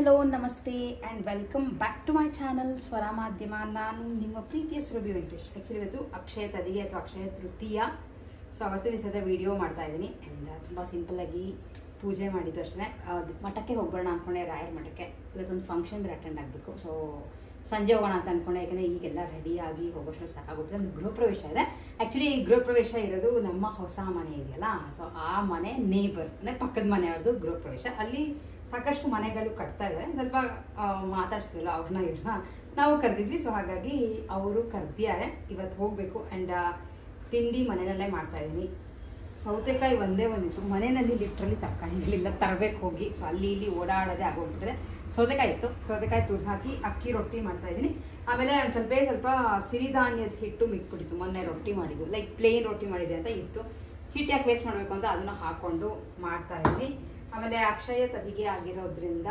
Hello namaste and welcome back to my channel Swara Madhyama. ನಾನು ನಿಮ್ಮ ಪ್ರೀತಿಯ ಸುರಭಿ ವೆಂಕಟೇಶ್. ಆ್ಯಕ್ಚುಲಿ ಇವತ್ತು ಅಕ್ಷಯ ತದಿಗೆ ಅಥವಾ ಅಕ್ಷಯ ತೃತೀಯ. ಸೊ ಅವತ್ತಿನ ಸದ ವಿಡಿಯೋ ಮಾಡ್ತಾ ಇದ್ದೀನಿ. ಆ್ಯಂಡ್ ತುಂಬ ಸಿಂಪಲ್ಲಾಗಿ ಪೂಜೆ ಮಾಡಿದ್ದು ಅಷ್ಟೇ. ಮಠಕ್ಕೆ ಹೋಗೋಣ ಅಂದ್ಕೊಂಡೆ, ರಾಯರ ಮಠಕ್ಕೆ. ಇವತ್ತೊಂದು ಫಂಕ್ಷನ್ ಅಟೆಂಡ್ ಆಗಬೇಕು. ಸೊ ಸಂಜೆ ಹೋಗೋಣ ಅಂತ ಅಂದ್ಕೊಂಡೆ, ಯಾಕಂದರೆ ಈಗೆಲ್ಲ ರೆಡಿಯಾಗಿ ಹೋಗೋಷ್ಟು ಸಾಕಾಗ್ಬಿಟ್ಟು ಒಂದು ಗೃಹ ಪ್ರವೇಶ ಇದೆ. ಆ್ಯಕ್ಚುಲಿ ಗೃಹ ಪ್ರವೇಶ ಇರೋದು ನಮ್ಮ ಹೊಸ ಮನೆ ಇದೆಯಲ್ಲ, ಸೊ ಆ ಮನೆ ನೇಬರ್ ಅಂದರೆ ಪಕ್ಕದ ಮನೆಯವ್ರದ್ದು ಗೃಹ ಪ್ರವೇಶ. ಅಲ್ಲಿ ಸಾಕಷ್ಟು ಮನೆಗಳು ಕಟ್ತಾ ಇದ್ದಾರೆ. ಸ್ವಲ್ಪ ಮಾತಾಡ್ಸ್ತಿರಲ್ಲ ಅವ್ರನ್ನ ಇವ್ರನ್ನ ನಾವು ಕರೆದಿದ್ವಿ. ಸೊ ಹಾಗಾಗಿ ಅವರು ಕರೆದಿದ್ದಾರೆ. ಇವತ್ತು ಹೋಗಬೇಕು. ಆ್ಯಂಡ್ ತಿಂಡಿ ಮನೆಯಲ್ಲೇ ಮಾಡ್ತಾ ಇದ್ದೀನಿ. ಸೌತೆಕಾಯಿ ಒಂದೇ ಒಂದಿತ್ತು ಮನೆಯಲ್ಲಿ, ಲಿಟ್ರಲಿ ತರಕಾರಿಗಳಿಲ್ಲ, ತರಬೇಕು ಹೋಗಿ. ಸೊ ಅಲ್ಲಿ ಇಲ್ಲಿ ಓಡಾಡೋದೇ ಆಗೋಗ್ಬಿಟ್ಟಿದೆ. ಸೌತೆಕಾಯಿ ಇತ್ತು, ಸೌತೆಕಾಯಿ ತುರ್ದು ಹಾಕಿ ಅಕ್ಕಿ ರೊಟ್ಟಿ ಮಾಡ್ತಾ ಇದ್ದೀನಿ. ಆಮೇಲೆ ಒಂದು ಸ್ವಲ್ಪ ಸಿರಿಧಾನ್ಯದ ಹಿಟ್ಟು ಮಿಕ್ಬಿಟ್ಟಿತ್ತು. ಮೊನ್ನೆ ರೊಟ್ಟಿ ಮಾಡಿದ್ದು, ಲೈಕ್ ಪ್ಲೇನ್ ರೊಟ್ಟಿ ಮಾಡಿದೆ ಅಂತ ಇತ್ತು. ಹಿಟ್ಟು ಯಾಕೆ ವೇಸ್ಟ್ ಮಾಡಬೇಕು ಅಂತ ಅದನ್ನು ಹಾಕ್ಕೊಂಡು ಮಾಡ್ತಾ ಇದ್ದೀನಿ. ಆಮೇಲೆ ಅಕ್ಷಯ ತದಿಗೆ ಆಗಿರೋದ್ರಿಂದ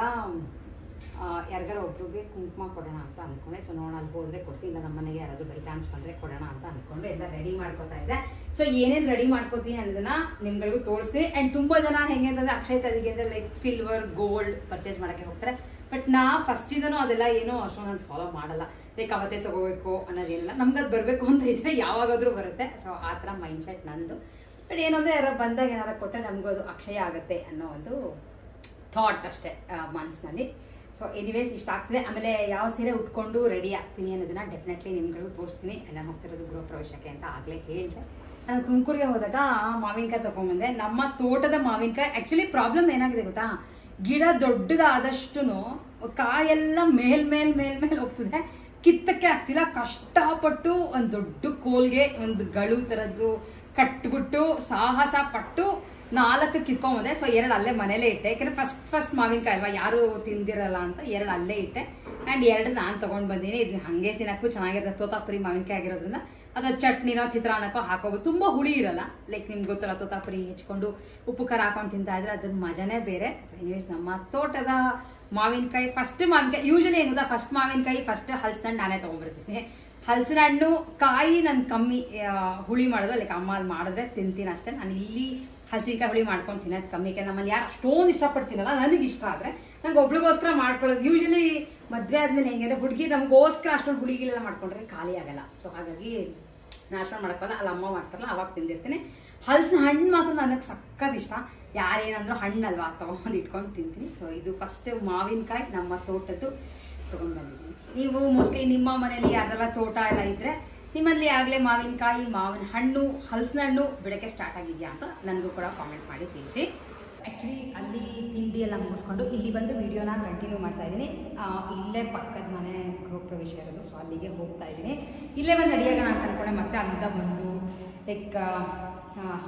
ಯಾರಿಗಾರ ಒಬ್ರಿಗೆ ಕುಂಕುಮ ಕೊಡೋಣ ಅಂತ ಅಂದ್ಕೊಂಡೆ. ಸೊ ನೋಡೋಣ, ಅಲ್ಲಿ ಹೋದರೆ ಕೊಡ್ತೀನಿ, ಇಲ್ಲ ನಮ್ಮ ಮನೆಗೆ ಯಾರಾದರೂ ಬೈ ಚಾನ್ಸ್ ಬಂದರೆ ಕೊಡೋಣ ಅಂತ ಅಂದ್ಕೊಂಡು ಎಲ್ಲ ರೆಡಿ ಮಾಡ್ಕೋತಾ ಇದ್ದೆ. ಸೊ ಏನೇನು ರೆಡಿ ಮಾಡ್ಕೋತೀನಿ ಅನ್ನೋದನ್ನ ನಿಮ್ಗಳಿಗೂ ತೋರಿಸ್ತೀನಿ. ಆ್ಯಂಡ್ ತುಂಬ ಜನ ಹೆಂಗೆ ಅಂತಂದರೆ ಅಕ್ಷಯ ತದಿಗೆ ಅಂದರೆ ಲೈಕ್ ಸಿಲ್ವರ್ ಗೋಲ್ಡ್ ಪರ್ಚೇಸ್ ಮಾಡೋಕ್ಕೆ ಹೋಗ್ತಾರೆ. ಬಟ್ ನಾ ಫಸ್ಟಿದನೂ ಅದೆಲ್ಲ ಏನೋ ಅಷ್ಟೊಂದು ನಾನು ಫಾಲೋ ಮಾಡಲ್ಲ. ಲೈಕ್ ಅವತ್ತೇ ತೊಗೋಬೇಕು ಅನ್ನೋದೇನಿಲ್ಲ. ನಮ್ಗೆ ಅದು ಬರಬೇಕು ಅಂತ ಇದ್ದರೆ ಯಾವಾಗಾದರೂ ಬರುತ್ತೆ. ಸೊ ಆ ಥರ ಮೈಂಡ್ ಸೆಟ್ ನಂದು. ಬಟ್ ಏನು ಅಂದರೆ ಯಾರೋ ಬಂದಾಗ ಏನಾರು ಕೊಟ್ಟರೆ ನಮಗೂ ಅದು ಅಕ್ಷಯ ಆಗುತ್ತೆ ಅನ್ನೋ ಒಂದು ಥಾಟ್ ಅಷ್ಟೇ ಮನಸ್ಸಿನಲ್ಲಿ. ಸೊ ಎನಿವೇಸ್ ಇಷ್ಟ ಆಗ್ತಿದೆ. ಆಮೇಲೆ ಯಾವ ಸೀರೆ ಉಟ್ಕೊಂಡು ರೆಡಿ ಆಗ್ತೀನಿ ಅನ್ನೋದನ್ನ ಡೆಫಿನೆಟ್ಲಿ ನಿಮ್ಗಳಿಗೂ ತೋರಿಸ್ತೀನಿ. ನಾನು ಹೋಗ್ತಿರೋದು ಗೃಹ ಪ್ರವೇಶಕ್ಕೆ ಅಂತ ಆಗಲೇ ಹೇಳಿದೆ. ನಾನು ತುಮಕೂರಿಗೆ ಹೋದಾಗ ಮಾವಿನಕಾಯಿ ತೊಗೊಂಬಂದೆ. ನಮ್ಮ ತೋಟದ ಮಾವಿನಕಾಯಿ. ಆ್ಯಕ್ಚುಲಿ ಪ್ರಾಬ್ಲಮ್ ಏನಾಗಿದೆ ಗೊತ್ತಾ, ಗಿಡ ದೊಡ್ಡದಾದಷ್ಟು ಕಾಯೆಲ್ಲ ಮೇಲ್ ಹೋಗ್ತಿದೆ, ಕಿತ್ತಕ್ಕೆ ಆಗ್ತಿಲ್ಲ. ಕಷ್ಟಪಟ್ಟು ಒಂದು ದೊಡ್ಡ ಕೋಲ್ಗೆ ಒಂದು ಗಳು ಥರದ್ದು ಕಟ್ಬಿಟ್ಟು ಸಾಹಸ ಪಟ್ಟು 4 ಕಿತ್ಕೊಂಬಂದೆ. ಸೊ 2 ಅಲ್ಲೇ ಮನೇಲೇ ಇಟ್ಟೆ. ಯಾಕಂದರೆ ಫಸ್ಟ್ ಮಾವಿನಕಾಯಿ ಅಲ್ವಾ, ಯಾರು ತಿಂದಿರಲ್ಲ ಅಂತ 2 ಅಲ್ಲೇ ಇಟ್ಟೆ. ಆ್ಯಂಡ್ 2 ನಾನು ತೊಗೊಂಡು ಬಂದೀನಿ. ಇದು ಹಾಗೆ ತಿನ್ನೋಕ್ಕೂ ಚೆನ್ನಾಗಿರುತ್ತೆ. ತೋತಾಪುರಿ ಮಾವಿನಕಾಯಿ ಆಗಿರೋದ್ರಿಂದ ಅಥವಾ ಚಟ್ನಿನೋ ಚಿತ್ರಾನ್ನಕ್ಕೋ ಹಾಕೋಬೋದು. ತುಂಬ ಹುಳಿ ಇರಲ್ಲ. ಲೈಕ್ ನಿಮ್ಗೆ ಗೊತ್ತಲ್ಲ, ತೋತಾಪುರಿ ಹೆಚ್ಕೊಂಡು ಉಪ್ಪು ಖಾರ ಹಾಕೊಂಡು ತಿಂತಾ ಇದ್ರೆ ಅದ್ರ ಮಜಾನೇ ಬೇರೆ. ಸೊ ಎನಿವೇಸ್ ನಮ್ಮ ತೋಟದ ಮಾವಿನಕಾಯಿ, ಫಸ್ಟ್ ಮಾವಿನಕಾಯಿ ಯೂಶಲಿ ಏನು ಗೊತ್ತಾ, ಫಸ್ಟ್ ಮಾವಿನಕಾಯಿ ಫಸ್ಟ್ ಹಲಸಿನ ಹಣ್ಣು ನಾನೇ ತೊಗೊಂಡ್ಬರ್ತೀನಿ. ಹಲಸಿನ ಹಣ್ಣು ಕಾಯಿ ನಾನು ಕಮ್ಮಿ ಹುಳಿ ಮಾಡೋದು. ಲೈಕ್ ಅಮ್ಮ ಅಲ್ಲಿ ಮಾಡಿದ್ರೆ ತಿಂತೀನಿ ಅಷ್ಟೇ. ನಾನು ಇಲ್ಲಿ ಹಲಸಿನಕಾಯಿ ಹುಳಿ ಮಾಡ್ಕೊಂಡು ತಿನ್ನೋದು ಕಮ್ಮಿ. ಯಾಕೆ ನಮ್ಮಲ್ಲಿ ಯಾರು ಅಷ್ಟೊಂದು ಇಷ್ಟಪಡ್ತೀನಲ್ಲ, ನನಗೆ ಇಷ್ಟ ಆದರೆ ನಂಗೆ ಒಬ್ಳಿಗೋಸ್ಕರ ಮಾಡ್ಕೊಳ್ಳೋದು. ಯೂಶಲಿ ಮದುವೆ ಆದಮೇಲೆ ಹೆಂಗೆ ಹುಡುಗಿ ನಮಗೋಸ್ಕರ ಅಷ್ಟೊಂದು ಹುಡುಗಿಲೆಲ್ಲ ಮಾಡ್ಕೊಂಡ್ರೆ ಖಾಲಿ ಆಗಲ್ಲ. ಸೊ ಹಾಗಾಗಿ ನಾನು ಅಷ್ಟೊಂದು ಮಾಡ್ಕೊಳ್ಳಲ್ಲ. ಅಲ್ಲಿ ಅಮ್ಮ ಮಾಡ್ತಾರಲ್ಲ ಅವಾಗ ತಿಂದಿರ್ತೀನಿ. ಹಲಸಿನ ಹಣ್ಣು ಮಾತ್ರ ನನಗೆ ಸಕ್ಕತ್ ಇಷ್ಟ. ಯಾರೇನಂದ್ರೂ ಹಣ್ಣಲ್ವಾ ತೊಗೊಂಡು ಇಟ್ಕೊಂಡು ತಿಂತೀನಿ. ಸೊ ಇದು ಫಸ್ಟ್ ಮಾವಿನಕಾಯಿ ನಮ್ಮ ತೋಟದ್ದು ತೊಗೊಂಡು ಬಂದಿದ್ದೀನಿ. ನೀವು ಮೋಸ್ಟ್ಲಿ ನಿಮ್ಮ ಮನೇಲಿ ಯಾವ್ದೆಲ್ಲ ತೋಟ ಎಲ್ಲ ಇದ್ದರೆ ನಿಮ್ಮಲ್ಲಿ ಆಗಲೇ ಮಾವಿನಕಾಯಿ, ಮಾವಿನ ಹಣ್ಣು, ಹಲಸಿನ ಹಣ್ಣು ಬಿಡೋಕ್ಕೆ ಸ್ಟಾರ್ಟ್ ಆಗಿದೆಯಾ ಅಂತ ನನಗೂ ಕೂಡ ಕಾಮೆಂಟ್ ಮಾಡಿ ತಿಳಿಸಿ. ಆ್ಯಕ್ಚುಲಿ ಅಲ್ಲಿ ತಿಂಡಿ ಎಲ್ಲ ಮುಗಿಸ್ಕೊಂಡು ಇಲ್ಲಿ ಬಂದು ವಿಡಿಯೋನ ಕಂಟಿನ್ಯೂ ಮಾಡ್ತಾ ಇದ್ದೀನಿ. ಇಲ್ಲೇ ಪಕ್ಕದ ಮನೆ ಗೃಹ ಪ್ರವೇಶ ಇರೋದು. ಸೊ ಅಲ್ಲಿಗೆ ಹೋಗ್ತಾ ಇದ್ದೀನಿ. ಇಲ್ಲೇ ಬಂದು ರೆಡಿಯಾಗೋಣ ಅಂತ ಅಂದ್ಕೊಂಡೆ. ಮತ್ತೆ ಅಲ್ಲಿಂದ ಬಂದು ಲೈಕ್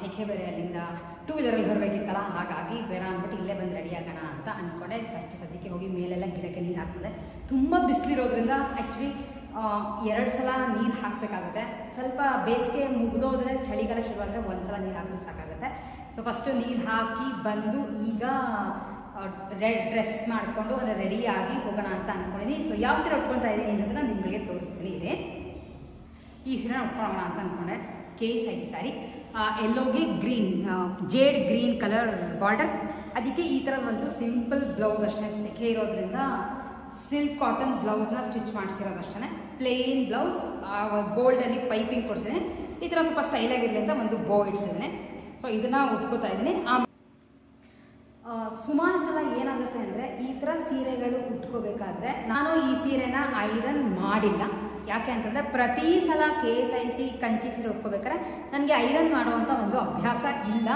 ಸೆಕೆ ಬೇರೆ, ಅಲ್ಲಿಂದ 2 ವೀಲರಲ್ಲಿ ಬರಬೇಕಿತ್ತಲ್ಲ, ಹಾಗಾಗಿ ಬೇಡ ಅಂದ್ಬಿಟ್ಟು ಇಲ್ಲೇ ಬಂದು ರೆಡಿಯಾಗೋಣ ಅಂತ ಅಂದ್ಕೊಂಡೆ. ಫಸ್ಟ್ ಸದ್ಯಕ್ಕೆ ಹೋಗಿ ಮೇಲೆಲ್ಲ ಗಿಡಕ್ಕೆ ನೀರು ಹಾಕಿದೆ. ತುಂಬ ಬಿಸಿಲಿರೋದ್ರಿಂದ ಆ್ಯಕ್ಚುಲಿ 2 ಸಲ ನೀರು ಹಾಕಬೇಕಾಗುತ್ತೆ. ಸ್ವಲ್ಪ ಬೇಸಿಗೆ ಮುಗಿದೋದ್ರೆ ಚಳಿಗಾಲ ಶುರುವಾದರೆ 1 ಸಲ ನೀರು ಹಾಕಿದ್ರೆ ಸಾಕಾಗುತ್ತೆ. ಸೊ ಫಸ್ಟು ನೀರು ಹಾಕಿ ಬಂದು ಈಗ ಡ್ರೆಸ್ ಮಾಡಿಕೊಂಡು ಅಂದರೆ ರೆಡಿಯಾಗಿ ಹೋಗೋಣ ಅಂತ ಅಂದ್ಕೊಂಡಿದ್ದೀನಿ. ಸೊ ಯಾವ ಸೀರೆ ಉಟ್ಕೊಳ್ತಾ ಇದ್ದೀನಿ ಅನ್ನೋದನ್ನ ನಿಮಗೆ ತೋರಿಸ್ತೀನಿ. ಇದೆ ಈ ಸೀರೆ ಉಟ್ಕೊಳ್ಳೋಣ ಅಂತ ಅಂದ್ಕೊಂಡೆ. ಕೇಸ್ ಐಸ್ ಸ್ಯಾರಿ, ಎಲ್ಲೋಗೆ green, jade green colour border. ಅದಕ್ಕೆ ಈ ಥರದ ಒಂದು ಸಿಂಪಲ್ ಬ್ಲೌಸ್ ಅಷ್ಟೇ. ಸೆಕೆ ಇರೋದ್ರಿಂದ ಸಿಲ್ಕ್ ಕಾಟನ್ ಬ್ಲೌಸ್ನ ಸ್ಟಿಚ್ ಮಾಡಿಸಿರೋದು ಅಷ್ಟೇ. ಪ್ಲೇನ್ ಬ್ಲೌಸ್, ಗೋಲ್ಡಲ್ಲಿ ಪೈಪಿಂಗ್ ಕೊಡಿಸಿದ್ದೀನಿ. ಈ ಥರ ಸ್ವಲ್ಪ ಸ್ಟೈಲಾಗಿರಲಿ ಅಂತ ಒಂದು ಬೋ ಇಡ್ಸಿದ್ದೀನಿ. ಸೊ ಇದನ್ನು ಉಟ್ಕೋತಾ ಇದ್ದೀನಿ. ಸುಮಾರು ಸಲ ಏನಾಗುತ್ತೆ ಅಂದರೆ ಈ ಥರ ಸೀರೆಗಳು ಉಟ್ಕೋಬೇಕಾದ್ರೆ ನಾನು ಈ ಸೀರೆನ ಐರನ್ ಮಾಡಿಲ್ಲ. ಯಾಕೆ ಅಂತಂದರೆ ಪ್ರತಿ ಸಲ KSIC ಕಂಚಿ ಸೀರೆ ಉಟ್ಕೋಬೇಕಾದ್ರೆ ನನಗೆ ಐರನ್ ಮಾಡುವಂಥ ಒಂದು ಅಭ್ಯಾಸ ಇಲ್ಲ.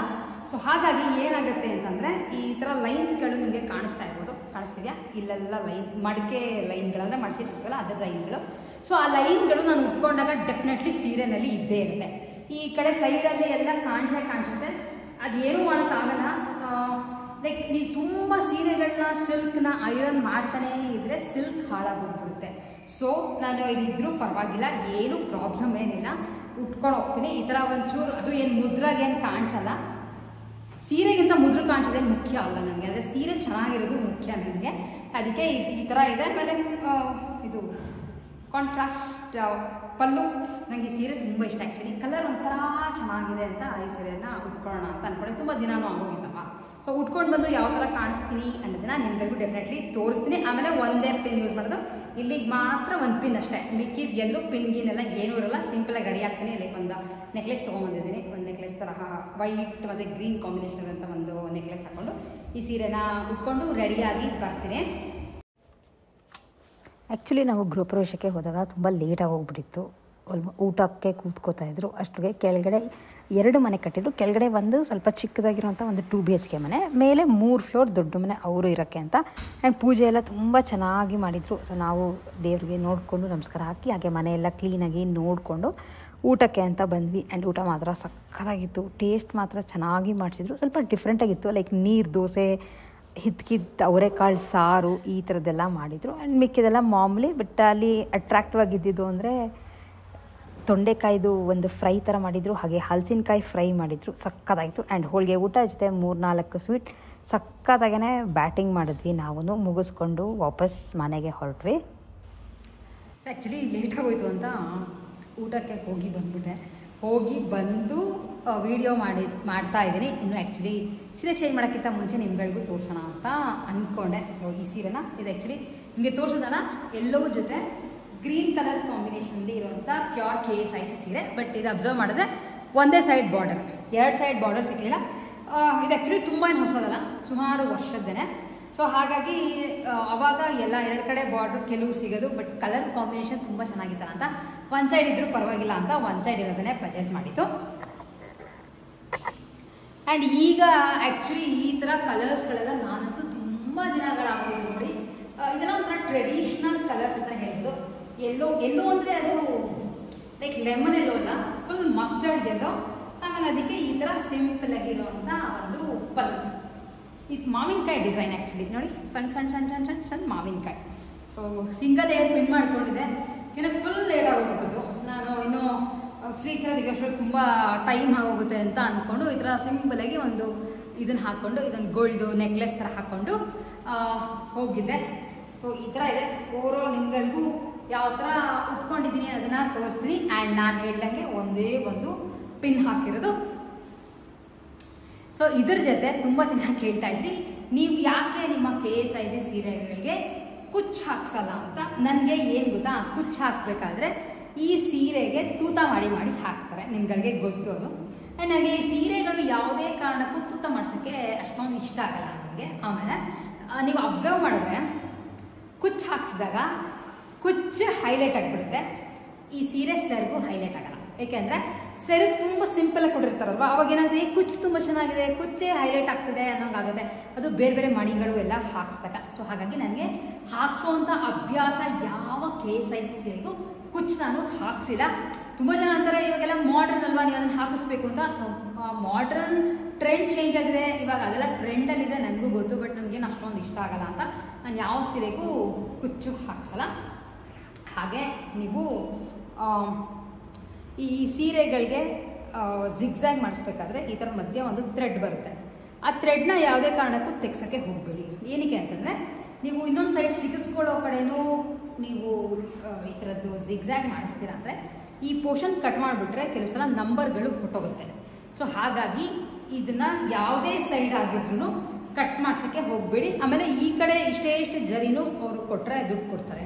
ಸೊ ಹಾಗಾಗಿ ಏನಾಗುತ್ತೆ ಅಂತಂದರೆ ಈ ಥರ ಲೈನ್ಸ್ಗಳು ನಿಮಗೆ ಕಾಣಿಸ್ತಾ ಇರ್ಬೋದು. ಕಾಣಿಸ್ತಿದೆಯಾ? ಇಲ್ಲೆಲ್ಲ ಲೈನ್, ಮಡಿಕೆ ಲೈನ್ಗಳಂದರೆ ಮಡಿಸಿಟ್ಟಿರ್ತೀವಲ್ಲ ಅದರ ಲೈನ್ಗಳು. ಸೊ ಆ ಲೈನ್ಗಳು ನಾನು ಉಟ್ಕೊಂಡಾಗ ಡೆಫಿನೆಟ್ಲಿ ಸೀರೆನಲ್ಲಿ ಇದ್ದೇ ಇರುತ್ತೆ. ಈ ಕಡೆ ಸೈಡಲ್ಲಿ ಎಲ್ಲ ಕಾಣಿಸುತ್ತೆ. ಅದೇನೂ ಮಾಡೋಕ್ಕಾಗಲ್ಲ. ಲೈಕ್ ನೀವು ತುಂಬ ಸೀರೆಗಳನ್ನ ಸಿಲ್ಕ್ನ ಐರನ್ ಮಾಡ್ತಾನೇ ಇದ್ದರೆ ಸಿಲ್ಕ್ ಹಾಳಾಗೋಗ್ಬಿಡುತ್ತೆ. ಸೊ ನಾನು ಇದಿದ್ರೂ ಪರವಾಗಿಲ್ಲ, ಏನೂ ಪ್ರಾಬ್ಲಮ್ ಏನಿಲ್ಲ, ಉಟ್ಕೊಂಡು ಹೋಗ್ತೀನಿ. ಈ ಥರ ಒಂಚೂರು ಅದು ಏನು ಮುದ್ರಾಗೇನು ಕಾಣಿಸಲ್ಲ. ಸೀರೆಗಿಂತ ಮುದ್ರು ಕಾಣಿಸೋದೇ ಮುಖ್ಯ ಅಲ್ಲ ನನಗೆ. ಅಂದರೆ ಸೀರೆ ಚೆನ್ನಾಗಿರೋದು ಮುಖ್ಯ ನನಗೆ. ಅದಕ್ಕೆ ಈ ಥರ ಇದೆ. ಆಮೇಲೆ ಇದು ಕಾಂಟ್ರಾಸ್ಟ್ ಪಲ್ಲು. ನನಗೆ ಈ ಸೀರೆ ತುಂಬ ಇಷ್ಟ. ಆ್ಯಕ್ಚುಲಿ ಕಲರ್ ಒಂಥರ ಚೆನ್ನಾಗಿದೆ ಅಂತ ಈ ಸೀರೆಯನ್ನು ಉಟ್ಕೊಳ್ಳೋಣ ಅಂತ ಅಂದ್ಕೊಂಡೆ. ತುಂಬ ದಿನಾನೂ ಆಗೋಗಿತ್ತಲ್ವ. ಸೊ ಉಟ್ಕೊಂಡು ಬಂದು ಯಾವ ಥರ ಕಾಣಿಸ್ತೀನಿ ಅನ್ನೋದನ್ನ ನಿಮ್ಗಳಿಗೂ ಡೆಫಿನೆಟ್ಲಿ ತೋರಿಸ್ತೀನಿ. ಆಮೇಲೆ ಒಂದೇ ಪಿನ್ ಯೂಸ್ ಮಾಡೋದು, ಇಲ್ಲಿಗೆ ಮಾತ್ರ ಒಂದು ಪಿನ್ ಅಷ್ಟೇ, ಮಿಕ್ಕಿದ ಎಲ್ಲೂ ಪಿನ್ ಗಿನ್ನೆಲ್ಲ ಏನೂ ಇರೋಲ್ಲ. ಸಿಂಪಲಾಗಿ ರೆಡಿ ಆಗ್ತೀನಿ. ಲೈಕ್ ಒಂದು ನೆಕ್ಲೆಸ್ ತೊಗೊಂಬಂದಿದ್ದೀನಿ, ಒಂದು ನೆಕ್ಲೆಸ್ ತರಹ ವೈಟ್ ಮತ್ತು ಗ್ರೀನ್ ಕಾಂಬಿನೇಷನ್ ಅಂತ ಒಂದು ನೆಕ್ಲೆಸ್ ಹಾಕ್ಕೊಂಡು ಈ ಸೀರೆನ ಉಟ್ಕೊಂಡು ರೆಡಿಯಾಗಿ ಬರ್ತೀನಿ. ಆ್ಯಕ್ಚುಲಿ ನಾವು ಗೃಹಪ್ರವೇಶಕ್ಕೆ ಹೋದಾಗ ತುಂಬ ಲೇಟಾಗಿ ಹೋಗ್ಬಿಟ್ಟಿತ್ತು. ಊಟಕ್ಕೆ ಕೂತ್ಕೋತಾ ಇದ್ರು. ಅಷ್ಟಿಗೆ ಕೆಳಗಡೆ 2 ಮನೆ ಕಟ್ಟಿದ್ರು. ಕೆಳಗಡೆ ಒಂದು ಸ್ವಲ್ಪ ಚಿಕ್ಕದಾಗಿರೋಂಥ ಒಂದು 2 BHK ಮನೆ, ಮೇಲೆ 3 ಫ್ಲೋರ್ ದೊಡ್ಡ ಮನೆ ಅವರು ಇರೋಕ್ಕೆ ಅಂತ. ಆ್ಯಂಡ್ ಪೂಜೆ ಎಲ್ಲ ತುಂಬ ಚೆನ್ನಾಗಿ ಮಾಡಿದರು. ಸೊ ನಾವು ದೇವ್ರಿಗೆ ನೋಡಿಕೊಂಡು ನಮಸ್ಕಾರ ಹಾಕಿ ಹಾಗೆ ಮನೆಯೆಲ್ಲ ಕ್ಲೀನಾಗಿ ನೋಡಿಕೊಂಡು ಊಟಕ್ಕೆ ಅಂತ ಬಂದ್ವಿ. ಆ್ಯಂಡ್ ಊಟ ಮಾತ್ರ ಸಕ್ಕತ್ತಾಗಿತ್ತು. ಟೇಸ್ಟ್ ಮಾತ್ರ ಚೆನ್ನಾಗಿ ಮಾಡಿಸಿದ್ರು. ಸ್ವಲ್ಪ ಡಿಫ್ರೆಂಟಾಗಿತ್ತು. ಲೈಕ್ ನೀರು ದೋಸೆ, ಹಿದ್ಕಿದ್ದು ಅವರೆಕಾಳು ಸಾರು, ಈ ಥರದ್ದೆಲ್ಲ ಮಾಡಿದರು. ಆ್ಯಂಡ್ ಮಿಕ್ಕಿದೆಲ್ಲ ಮಾಮೂಲಿ. ಬಟ್ ಅಲ್ಲಿ ಅಟ್ರಾಕ್ಟಿವ್ ಆಗಿದ್ದಿದ್ದು ಅಂದರೆ ತೊಂಡೆಕಾಯ್ದು ಒಂದು ಫ್ರೈ ಥರ ಮಾಡಿದರು, ಹಾಗೆ ಹಲಸಿನಕಾಯಿ ಫ್ರೈ ಮಾಡಿದರು. ಸಕ್ಕತ್ತಾಯಿತು. ಆ್ಯಂಡ್ ಹೋಳಿಗೆ ಊಟ ಜೊತೆ 3-4 ಸ್ವೀಟ್ ಸಕ್ಕತ್ತಾಗೇ ಬ್ಯಾಟಿಂಗ್ ಮಾಡಿದ್ವಿ. ನಾವು ಮುಗಿಸ್ಕೊಂಡು ವಾಪಸ್ ಮನೆಗೆ ಹೊರಟ್ವಿ. ಸೊ ಆ್ಯಕ್ಚುಲಿ ಲೇಟಾಗೋಯ್ತು ಅಂತ ಊಟಕ್ಕೆ ಹೋಗಿ ಬಂದುಬಿಟ್ಟೆ. ಹೋಗಿ ಬಂದು ವೀಡಿಯೋ ಮಾಡ್ತಾ ಇದ್ದೀನಿ. ಇನ್ನು ಆ್ಯಕ್ಚುಲಿ ಸೀರೆ ಚೇಂಜ್ ಮಾಡೋಕ್ಕಿಂತ ಮುಂಚೆ ನಿಮ್ಗಳಿಗೂ ತೋರಿಸೋಣ ಅಂತ ಅಂದ್ಕೊಂಡೆ. ಈ ಸೀರೆನ ಇದು ಆ್ಯಕ್ಚುಲಿ ನಿಮಗೆ ತೋರಿಸೋದಲ್ಲ, ಎಲ್ಲೋ ಜೊತೆ ಗ್ರೀನ್ ಕಲರ್ ಕಾಂಬಿನೇಷನಲ್ಲಿ ಇರುವಂಥ ಪ್ಯೂರ್ KSIC ಸೀರೆ. ಬಟ್ ಇದು ಅಬ್ಸರ್ವ್ ಮಾಡಿದ್ರೆ ಒಂದೇ ಸೈಡ್ ಬಾರ್ಡರ್, 2 ಸೈಡ್ ಬಾರ್ಡರ್ ಸಿಗಲಿಲ್ಲ. ಇದು ಆ್ಯಕ್ಚುಲಿ ತುಂಬ ಏನು ಹೊಸದಲ್ಲ, ಸುಮಾರು ವರ್ಷದ್ದೇ. ಸೊ ಹಾಗಾಗಿ ಅವಾಗ ಎಲ್ಲ 2 ಕಡೆ ಬಾರ್ಡ್ರ್ ಕೆಲವು ಸಿಗೋದು. ಬಟ್ ಕಲರ್ ಕಾಂಬಿನೇಷನ್ ತುಂಬ ಚೆನ್ನಾಗಿತ್ತಲ್ಲ ಅಂತ ಒಂದು ಸೈಡ್ ಇದ್ರೂ ಪರವಾಗಿಲ್ಲ ಅಂತ ಒಂದು ಸೈಡ್ ಇರೋದನ್ನೇ ಪರ್ಚೇಸ್ ಮಾಡಿತ್ತು. ಆ್ಯಂಡ್ ಈಗ ಆ್ಯಕ್ಚುಲಿ ಈ ಥರ ಕಲರ್ಸ್ಗಳೆಲ್ಲ ನಾನಂತೂ ತುಂಬ ದಿನಗಳಾಗೋದು ನೋಡಿ. ಇದನ್ನ ಒಂಥರ ಟ್ರೆಡಿಷ್ನಲ್ ಕಲರ್ಸ್ ಅಂತ ಹೇಳ್ಬೋದು. ಎಲ್ಲೋ ಅಂದರೆ ಅದು ಲೈಕ್ ಲೆಮನ್ ಎಲ್ಲೋ ಅಲ್ಲ, ಫುಲ್ ಮಸ್ಟರ್ಡ್ ಎಲ್ಲೋ. ಆಮೇಲೆ ಅದಕ್ಕೆ ಈ ಥರ ಸಿಂಪಲ್ ಆಗಿರುವಂಥ ಒಂದು ಪಲ್ಲು. ಇದು ಮಾವಿನಕಾಯಿ ಡಿಸೈನ್ ಆ್ಯಕ್ಚುಲಿ ನೋಡಿ, ಸಣ್ಣ ಸಣ್ಣ ಸಣ್ಣ ಸಣ್ಣ ಸಣ್ಣ ಸಣ್ಣ ಮಾವಿನಕಾಯಿ. ಸೊ ಸಿಂಗಲ್ ಏರ್ ಪಿನ್ ಮಾಡ್ಕೊಂಡಿದ್ದೆ, ಏನೇ ಫುಲ್ ಲೇಟ್ ಆಗೋಗ್ಬಿಟ್ಟು ನಾನು ಇನ್ನೂ ಫ್ರೀ ತೆಗೆಯೋಷ್ಟು ತುಂಬ ಟೈಮ್ ಆಗೋಗುತ್ತೆ ಅಂತ ಅಂದ್ಕೊಂಡು ಈ ಥರ ಸಿಂಪಲಾಗಿ ಒಂದು ಇದನ್ನು ಹಾಕ್ಕೊಂಡು ಇದೊಂದು ಗೋಲ್ಡು ನೆಕ್ಲೆಸ್ ಥರ ಹಾಕ್ಕೊಂಡು ಹೋಗಿದ್ದೆ. ಸೊ ಈ ಥರ ಇದೆ. ಓವರಾಲ್ ನಿಮ್ಗಳಿಗೂ ಯಾವ ಥರ ಉಟ್ಕೊಂಡಿದ್ದೀನಿ ಅದನ್ನು ತೋರಿಸ್ತೀನಿ. ಆ್ಯಂಡ್ ನಾನು ಹೇಳ್ದಂಗೆ ಒಂದೇ ಒಂದು ಪಿನ್ ಹಾಕಿರೋದು. ಸೊ ಇದ್ರ ಜೊತೆ ತುಂಬ ಚೆನ್ನಾಗಿ ಕೇಳ್ತಾ ಇದ್ರಿ, ನೀವು ಯಾಕೆ ನಿಮ್ಮ KSIC ಸೀರೆಗಳಿಗೆ ಕುಚ್ಚು ಹಾಕ್ಸಲ್ಲ ಅಂತ. ನನಗೆ ಏನು ಗೊತ್ತಾ, ಕುಚ್ಚು ಹಾಕಬೇಕಾದ್ರೆ ಈ ಸೀರೆಗೆ ತೂತ ಮಾಡಿ ಮಾಡಿ ಹಾಕ್ತಾರೆ, ನಿಮ್ಗಳಿಗೆ ಗೊತ್ತು ಅದು. ನನಗೆ ಈ ಸೀರೆಗಳು ಯಾವುದೇ ಕಾರಣಕ್ಕೂ ತೂತ ಮಾಡ್ಸೋಕ್ಕೆ ಅಷ್ಟೊಂದು ಇಷ್ಟ ಆಗಲ್ಲ ನನಗೆ. ಆಮೇಲೆ ನೀವು ಅಬ್ಸರ್ವ್ ಮಾಡಿದ್ರೆ ಕುಚ್ಚು ಹಾಕ್ಸಿದಾಗ ಕುಚ್ಚು ಹೈಲೈಟ್ ಆಗಿಬಿಡುತ್ತೆ, ಈ ಸೀರೆ ಸೆರಗು ಹೈಲೈಟ್ ಆಗಲ್ಲ. ಏಕೆಂದರೆ ಸೆರಗು ತುಂಬ ಸಿಂಪಲ್ ಆಗಿ ಕೊಟ್ಟಿರ್ತಾರಲ್ವ, ಅವಾಗ ಏನಾಗುತ್ತೆ, ಕುಚ್ಚು ತುಂಬ ಚೆನ್ನಾಗಿದೆ, ಕುಚ್ಚೇ ಹೈಲೈಟ್ ಆಗ್ತದೆ ಅನ್ನೋಂಗಾಗುತ್ತೆ. ಅದು ಬೇರೆ ಬೇರೆ ಮಣಿಗಳು ಎಲ್ಲ ಹಾಕ್ಸ್ದಾಗ. ಸೊ ಹಾಗಾಗಿ ನನಗೆ ಹಾಕ್ಸೋವಂಥ ಅಭ್ಯಾಸ ಯಾವ KSIC ಸೀರೆಗೂ ಕುಚ್ಚು ನಾನು ಹಾಕ್ಸಿಲ್ಲ. ತುಂಬ ಜನ ಅಂತಾರೆ ಇವಾಗೆಲ್ಲ ಮಾಡ್ರನ್ ಅಲ್ವಾ, ನೀವು ಅದನ್ನು ಹಾಕಿಸ್ಬೇಕು ಅಂತ. ಸೊ ಮಾಡ್ರನ್ ಟ್ರೆಂಡ್ ಚೇಂಜ್ ಆಗಿದೆ ಇವಾಗ, ಅದೆಲ್ಲ ಟ್ರೆಂಡಲ್ಲಿದೆ, ನನಗೂ ಗೊತ್ತು. ಬಟ್ ನನಗೇನು ಅಷ್ಟೊಂದು ಇಷ್ಟ ಆಗಲ್ಲ ಅಂತ ನಾನು ಯಾವ ಸೀರೆಗೂ ಕುಚ್ಚು ಹಾಕ್ಸಲ್ಲ. ಹಾಗೆ ನೀವು ಈ ಸೀರೆಗಳಿಗೆ ಜಿಗ್ಜ್ಯಾಗ್ ಮಾಡಿಸ್ಬೇಕಾದ್ರೆ ಈ ಥರ ಮಧ್ಯೆ ಒಂದು ಥ್ರೆಡ್ ಬರುತ್ತೆ. ಆ ಥ್ರೆಡ್ನ ಯಾವುದೇ ಕಾರಣಕ್ಕೂ ತೆಗ್ಸೋಕ್ಕೆ ಹೋಗಬೇಡಿ. ಏನಕ್ಕೆ ಅಂತಂದರೆ ನೀವು ಇನ್ನೊಂದು ಸೈಡ್ ಸಿಗಿಸ್ಕೊಳ್ಳೋ ಕಡೆನೂ ನೀವು ಈ ಥರದ್ದು ಜಿಗ್ಜ್ಯಾಗ್ ಮಾಡಿಸ್ತೀರ ಅಂದರೆ ಈ ಪೋರ್ಷನ್ ಕಟ್ ಮಾಡಿಬಿಟ್ರೆ ಕೆಲವು ಸಲ ನಂಬರ್ಗಳು ಹೊಟ್ಟೋಗುತ್ತೆ. ಸೊ ಹಾಗಾಗಿ ಇದನ್ನು ಯಾವುದೇ ಸೈಡ್ ಆಗಿದ್ರೂ ಕಟ್ ಮಾಡ್ಸೋಕ್ಕೆ ಹೋಗಬೇಡಿ. ಆಮೇಲೆ ಈ ಕಡೆ ಇಷ್ಟೇ ಜರಿನೂ ಅವರು ಕೊಟ್ಟರೆ ದುಡ್ಡು ಕೊಡ್ತಾರೆ,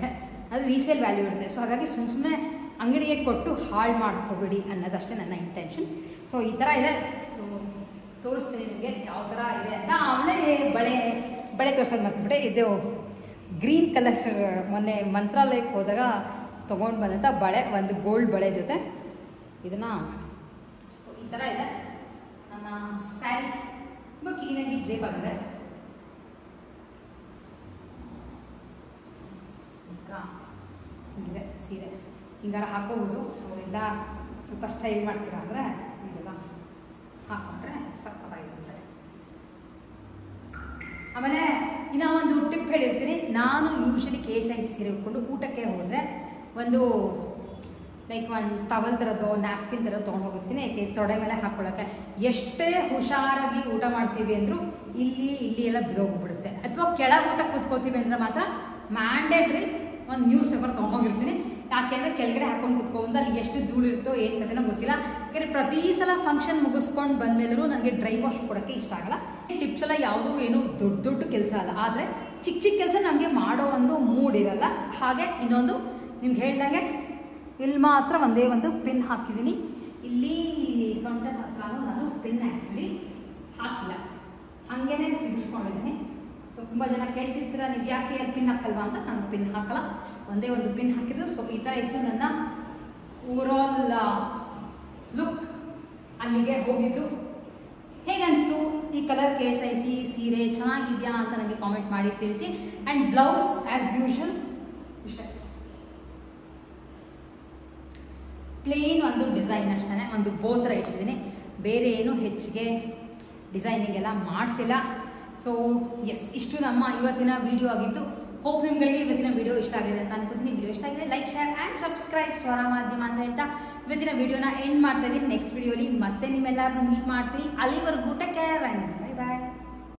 ಅದು ರೀಸೇಲ್ ವ್ಯಾಲ್ಯೂ ಇರುತ್ತೆ. ಸೊ ಹಾಗಾಗಿ ಸುಮ್ಮನೆ ಅಂಗಡಿಗೆ ಕೊಟ್ಟು ಹಾಳು ಮಾಡ್ಕೋಬೇಡಿ ಅನ್ನೋದಷ್ಟೇ ನನ್ನ ಇಂಟೆನ್ಷನ್. ಸೊ ಈ ಥರ ಇದೆ, ತೋರಿಸ್ತೀನಿ ನಿಮಗೆ ಯಾವ ಥರ ಇದೆ ಅಂತ. ಆಮೇಲೆ ಬಳೆ ತೋರಿಸೋದು ಮರ್ತ್ಬಿಟ್ಟೆ. ಇದು ಗ್ರೀನ್ ಕಲರ್ ಮೊನ್ನೆ ಮಂತ್ರಾಲಯಕ್ಕೆ ಹೋದಾಗ ತೊಗೊಂಡು ಬಂದಂಥ ಬಳೆ, ಒಂದು ಗೋಲ್ಡ್ ಬಳೆ ಜೊತೆ ಇದನ್ನು ಈ ಥರ ಇದೆ. ನನ್ನ ಸ್ಯಾರಿ ತುಂಬ ಕ್ಲೀನಾಗಿ ಗ್ರೇಪ್ ಆಗಿದೆ. ಹಿಂಗಿದೆ ಸೀರೆ, ಹಿಂಗಾರ ಹಾಕೋಬೋದು. ಅವರಿಂದ ಸ್ವಲ್ಪ ಸ್ಟೈಲ್ ಮಾಡ್ತೀರಾ ಅಂದರೆ ಇದೆಲ್ಲ ಹಾಕೊಂಡ್ರೆ ಸಕ್ಕತ್ತಾಗಿರುತ್ತೆ. ಆಮೇಲೆ ಇನ್ನೂ ಒಂದು ಟಿಪ್ ಹೇಳಿರ್ತೀನಿ, ನಾನು ಯೂಶ್ವಲಿ KSIC ಸೀರೆ ಉಟ್ಕೊಂಡು ಊಟಕ್ಕೆ ಹೋದರೆ ಒಂದು ಲೈಕ್ ಒಂದು ಟವಲ್ ಥರದ್ದು ನ್ಯಾಪ್ಕಿನ್ ಥರ ತೊಗೊಂಡು ಹೋಗಿರ್ತೀನಿ. ಯಾಕೆ ತೊಡೆ ಮೇಲೆ ಹಾಕ್ಕೊಳ್ಳೋಕ್ಕೆ. ಎಷ್ಟೇ ಹುಷಾರಾಗಿ ಊಟ ಮಾಡ್ತೀವಿ ಅಂದರೂ ಇಲ್ಲಿ ಎಲ್ಲ ಬಿದ್ದೋಗ್ಬಿಡುತ್ತೆ. ಅಥವಾ ಕೆಳಗೆ ಊಟ ಕೂತ್ಕೋತೀವಿ ಅಂದರೆ ಮಾತ್ರ ಮ್ಯಾಂಡೇಟ್ರಿ ಒಂದು ನ್ಯೂಸ್ ಪೇಪರ್ ತೊಗೊಂಡೋಗಿರ್ತೀನಿ. ಯಾಕೆಂದರೆ ಕೆಳಗಡೆ ಹಾಕೊಂಡು ಕುತ್ಕೊಂಡು ಅಲ್ಲಿ ಎಷ್ಟು ಧೂಳಿರುತ್ತೋ ಏನು ಕಥೆನೋ ಗೊತ್ತಿಲ್ಲ. ಯಾಕೆಂದರೆ ಪ್ರತಿ ಸಲ ಫಂಕ್ಷನ್ ಮುಗಿಸ್ಕೊಂಡು ಬಂದಮೇಲೂ ನನಗೆ ಡ್ರೈ ವಾಶ್ ಕೊಡೋಕ್ಕೆ ಇಷ್ಟ ಆಗಲ್ಲ. ಟಿಪ್ಸ್ ಎಲ್ಲ ಯಾವುದೂ ಏನು ದೊಡ್ಡ ದೊಡ್ಡ ಕೆಲಸ ಅಲ್ಲ, ಆದರೆ ಚಿಕ್ಕ ಚಿಕ್ಕ ಕೆಲಸ ನಮಗೆ ಮಾಡೋ ಒಂದು ಮೂಡ್ ಇರಲ್ಲ. ಹಾಗೆ ಇನ್ನೊಂದು ನಿಮ್ಗೆ ಹೇಳ್ದಂಗೆ ಇಲ್ಲಿ ಮಾತ್ರ ಒಂದೇ ಒಂದು ಪಿನ್ ಹಾಕಿದ್ದೀನಿ. ಇಲ್ಲಿ ಸೊಂಟದ ಹತ್ರನೂ ನಾನು ಪಿನ್ ಆ್ಯಕ್ಚುಲಿ ಹಾಕಿಲ್ಲ, ಹಾಗೇ ಸಿಗಿಸ್ಕೊಂಡಿದ್ದೀನಿ. ಸೊ ತುಂಬ ಜನ ಕೇಳ್ತಿರ್ತೀರ ನೀವು ಯಾಕೆ ಅಲ್ಲಿ ಪಿನ್ ಹಾಕಲ್ವಾ ಅಂತ. ನಾನು ಪಿನ್ ಹಾಕಲ್ಲ, ಒಂದೇ ಒಂದು ಪಿನ್ ಹಾಕಿದ್ರು. ಸೊ ಈ ಥರ ಇತ್ತು ನನ್ನ ಓವರಾಲ್ ಲುಕ್. ಅಲ್ಲಿಗೆ ಹೋಗಿದ್ದು ಹೇಗನ್ನಿಸ್ತು ಈ ಕಲರ್ KSIC ಸೀರೆ ಚೆನ್ನಾಗಿದೆಯಾ ಅಂತ ನನಗೆ ಕಾಮೆಂಟ್ ಮಾಡಿ ತಿಳಿಸಿ. ಆ್ಯಂಡ್ ಬ್ಲೌಸ್ ಆ್ಯಸ್ ಯೂಶುವಲ್ ಇಷ್ಟೇ, ಪ್ಲೇನ್ ಒಂದು ಡಿಸೈನ್ ಅಷ್ಟೇ, ಒಂದು ಬೋತ್ರ ಇಡ್ಸಿದ್ದೀನಿ. ಬೇರೆ ಏನು ಹೆಚ್ಚಿಗೆ ಡಿಸೈನಿಂಗ್ ಎಲ್ಲ ಮಾಡಿಸಿಲ್ಲ. ಸೊ ಎಸ್, ಇಷ್ಟು ನಮ್ಮ ಇವತ್ತಿನ ವಿಡಿಯೋ ಆಗಿತ್ತು. ಹೋಪ್ ನಿಮ್ಗಳಿಗೆ ಇವತ್ತಿನ ವಿಡಿಯೋ ಇಷ್ಟ ಆಗಿದೆ ಅಂತ ಅನ್ಕೋತೀನಿ. ವಿಡಿಯೋ ಇಷ್ಟ ಆಗಿದೆ ಲೈಕ್, ಶೇರ್ ಆ್ಯಂಡ್ ಸಬ್ಸ್ಕ್ರೈಬ್ ಸ್ವರ ಮಾಧ್ಯಮ ಅಂತ ಹೇಳ್ತಾ ಇವತ್ತಿನ ವಿಡಿಯೋನ ಎಂಡ್ ಮಾಡ್ತಾ ಇದ್ದೀನಿ. ನೆಕ್ಸ್ಟ್ ವಿಡಿಯೋಲಿ ಮತ್ತೆ ನಿಮ್ಮೆಲ್ಲರನ್ನೂ ಮೀಟ್ ಮಾಡ್ತೀನಿ. ಅಲ್ಲಿವರೆಗೂ ಟೇಕ್ ಕೇರ್.